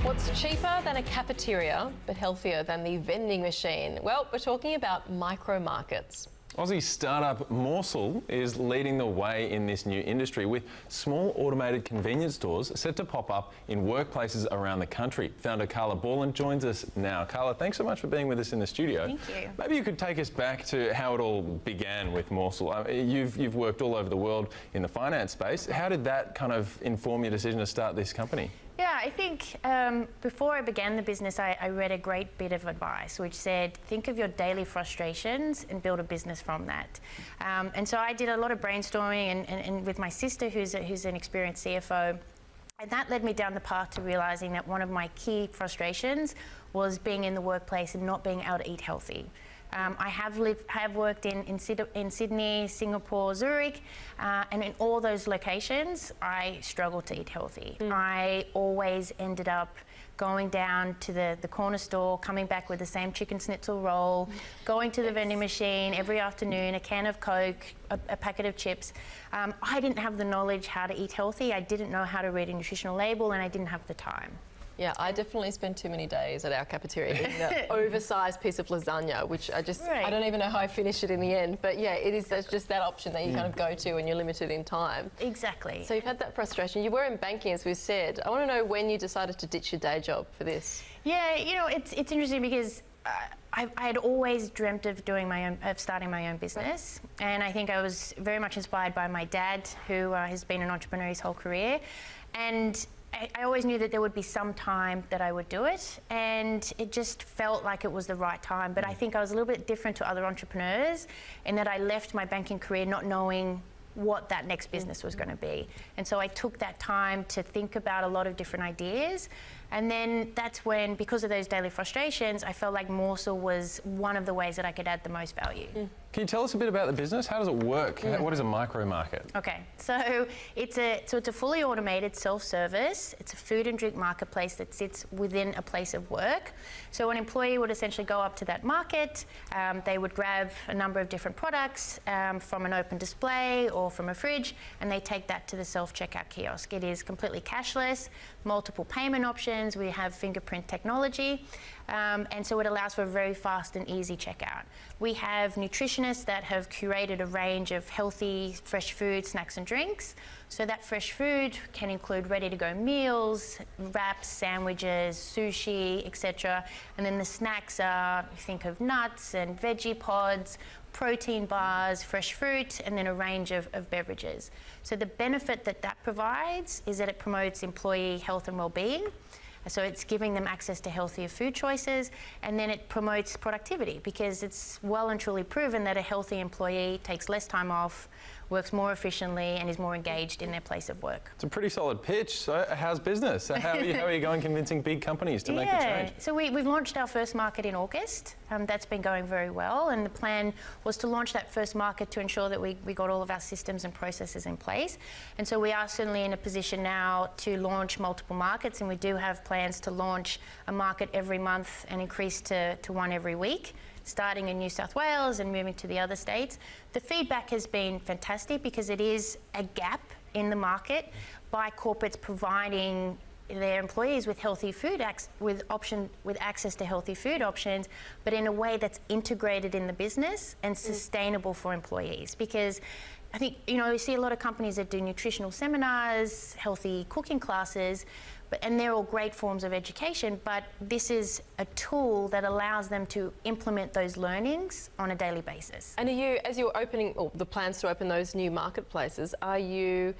What's cheaper than a cafeteria, but healthier than the vending machine? Well, we're talking about micro markets. Aussie startup Morsl is leading the way in this new industry with small automated convenience stores set to pop up in workplaces around the country. Founder Karla Borland joins us now. Karla, thanks so much for being with us in the studio. Thank you. Maybe you could take us back to how it all began with Morsl. You've worked all over the world in the finance space. How did that kind of inform your decision to start this company? Yeah, I think before I began the business, I read a great bit of advice which said, think of your daily frustrations and build a business from that. And so I did a lot of brainstorming and with my sister, who's an experienced CFO. And that led me down the path to realising that one of my key frustrations was being in the workplace and not being able to eat healthy. I have worked in Sydney, Singapore, Zurich, and in all those locations, I struggled to eat healthy. I always ended up going down to the corner store, coming back with the same chicken schnitzel roll, going to the vending machine every afternoon, a can of Coke, a packet of chips. I didn't have the knowledge how to eat healthy. I didn't know how to read a nutritional label, and I didn't have the time. Yeah, I definitely spend too many days at our cafeteria eating that oversized piece of lasagna, which I don't even know how I finished it in the end. But yeah, it's just that option that you kind of go to when you're limited in time. Exactly. So you've had that frustration. You were in banking, as we said. I want to know when you decided to ditch your day job for this. Yeah, you know, it's interesting because I had always dreamt of starting my own business, and I think I was very much inspired by my dad, who has been an entrepreneur his whole career, and I always knew that there would be some time that I would do it, and it just felt like it was the right time. But I think I was a little bit different to other entrepreneurs in that I left my banking career not knowing what that next business was going to be. And so I took that time to think about a lot of different ideas. And then that's when, because of those daily frustrations, I felt like Morsl was one of the ways that I could add the most value. Can you tell us a bit about the business? How does it work? What is a micro market? Okay, so it's a fully automated self-service. It's a food and drink marketplace that sits within a place of work. So an employee would essentially go up to that market. They would grab a number of different products from an open display or from a fridge, and they take that to the self-checkout kiosk. It is completely cashless, multiple payment options. We have fingerprint technology, and so it allows for a very fast and easy checkout. We have nutritionists that have curated a range of healthy, fresh food, snacks and drinks. So that fresh food can include ready-to-go meals, wraps, sandwiches, sushi, etc. And then the snacks are, think of nuts and veggie pods, protein bars, fresh fruit, and then a range of beverages. So the benefit that provides is that it promotes employee health and well-being. So it's giving them access to healthier food choices, and then it promotes productivity because it's well and truly proven that a healthy employee takes less time off, works more efficiently, and is more engaged in their place of work. It's a pretty solid pitch. So how's business? So how are you going convincing big companies to make the change? So we've launched our first market in August. That's been going very well, and the plan was to launch that first market to ensure that we got all of our systems and processes in place. And so we are certainly in a position now to launch multiple markets, and we do have plans to launch a market every month and increase to one every week, starting in New South Wales and moving to the other states. The feedback has been fantastic because it is a gap in the market by corporates providing their employees with healthy food, with access to healthy food options, but in a way that's integrated in the business and sustainable for employees. Because I think, you know, you see a lot of companies that do nutritional seminars, healthy cooking classes, and they're all great forms of education, but this is a tool that allows them to implement those learnings on a daily basis. And are you, as you're opening, or the plans to open those new marketplaces, are you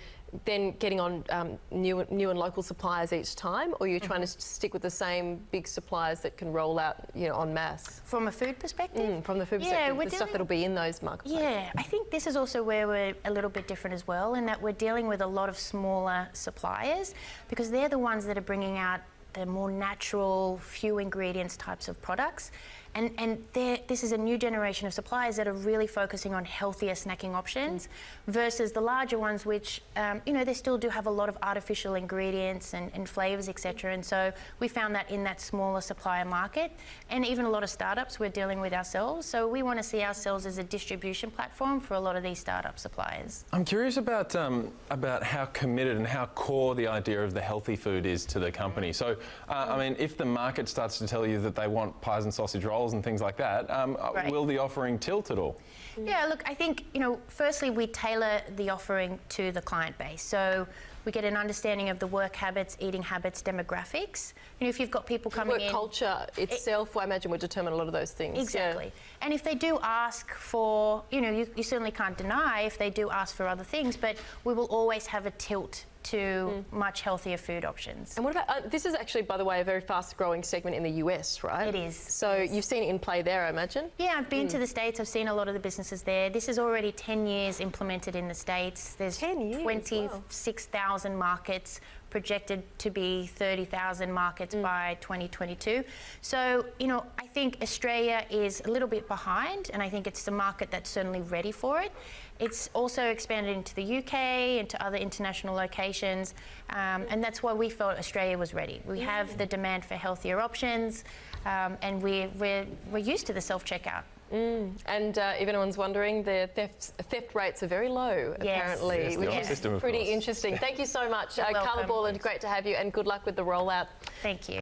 then getting on new and local suppliers each time, or are you trying to stick with the same big suppliers that can roll out, you know, en masse? From a food perspective? From the food perspective, the stuff that'll be in those marketplaces. Yeah, I think this is also where we're a little bit different as well, in that we're dealing with a lot of smaller suppliers because they're the ones that are bringing out the more natural, few ingredients types of products. And this is a new generation of suppliers that are really focusing on healthier snacking options versus the larger ones, which, they still do have a lot of artificial ingredients and flavours, etc. And so we found that in that smaller supplier market, and even a lot of startups we're dealing with ourselves. So we want to see ourselves as a distribution platform for a lot of these startup suppliers. I'm curious about how committed and how core the idea of the healthy food is to the company. So, I mean, if the market starts to tell you that they want pies and sausage rolls and things like that, Right. will the offering tilt at all? Yeah, look, I think, firstly, we tailor the offering to the client base. So we get an understanding of the work habits, eating habits, demographics. If you've got people coming Work in... culture itself, I imagine, would determine a lot of those things. Exactly. Yeah. And if they do ask for, you certainly can't deny if they do ask for other things, but we will always have a tilt to much healthier food options. And what about, this is actually, by the way, a very fast-growing segment in the US, right? It is. So you've seen it in play there, I imagine? Yeah, I've been to the States. I've seen a lot of the businesses there. This is already 10 years implemented in the States. There's 10 years, 26,000 markets, projected to be 30,000 markets by 2022. So, I think Australia is a little bit behind, and I think it's a market that's certainly ready for it. It's also expanded into the UK, into other international locations, and that's why we felt Australia was ready. We have the demand for healthier options, and we're used to the self-checkout. And if anyone's wondering, the theft rates are very low, apparently, Yes, the which Aussie is system, of pretty course. interesting. Thank you so much, You're Karla welcome. Borland. Great to have you, and good luck with the rollout. Thank you.